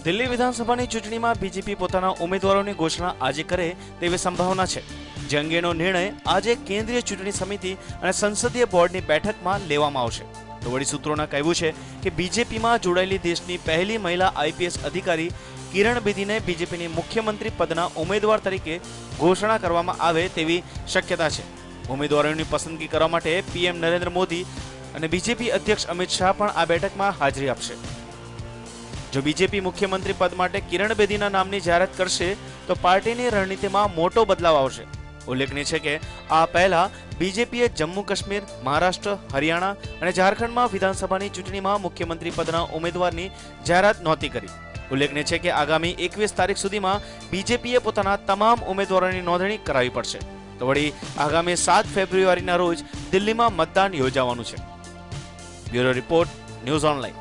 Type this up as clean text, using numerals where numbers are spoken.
દિલ્હી વિધાનસભાની ચૂંટણીમાં બીજેપી પોતાના ઉમેદવારોની ઘોષણા આજે કરે તેવી સંભાવના છે, જે અંગેનો નિર્ણય આજે કેન્દ્રીય ચૂંટણી સમિતિ અને સંસદીય બોર્ડની બેઠકમાં લેવામાં આવશે. તો વળી સૂત્રોના કહેવું છે કે બીજેપીમાં જોડાયેલી દેશની પહેલી મહિલા આઈપીએસ અધિકારી કિરણ બેદીને બીજેપીની મુખ્યમંત્રી પદના ઉમેદવાર તરીકે ઘોષણા કરવામાં આવે તેવી શક્યતા છે. ઉમેદવારોની પસંદગી કરવા માટે પીએમ નરેન્દ્ર મોદી અને બીજેપી અધ્યક્ષ અમિત શાહ પણ આ બેઠકમાં હાજરી આપશે. જો બીજેપી મુખ્યમંત્રી પદ માટે કિરણ બેદીના નામની જાહેરાત કરશે તો પાર્ટીની રણનીતિમાં મોટો બદલાવ આવશે. ઉલ્લેખનીય છે કે આ પહેલા બીજેપીએ જમ્મુ કાશ્મીર, મહારાષ્ટ્ર, હરિયાણા અને ઝારખંડમાં વિધાનસભાની ચૂંટણીમાં મુખ્યમંત્રી પદના ઉમેદવારની જાહેરાત નહોતી કરી. ઉલ્લેખનીય છે કે આગામી 21 તારીખ સુધીમાં બીજેપીએ પોતાના તમામ ઉમેદવારોની નોંધણી કરાવવી પડશે. તો વળી આગામી 7 ફેબ્રુઆરીના રોજ દિલ્હીમાં મતદાન યોજાવાનું છે. Bureau report, news online.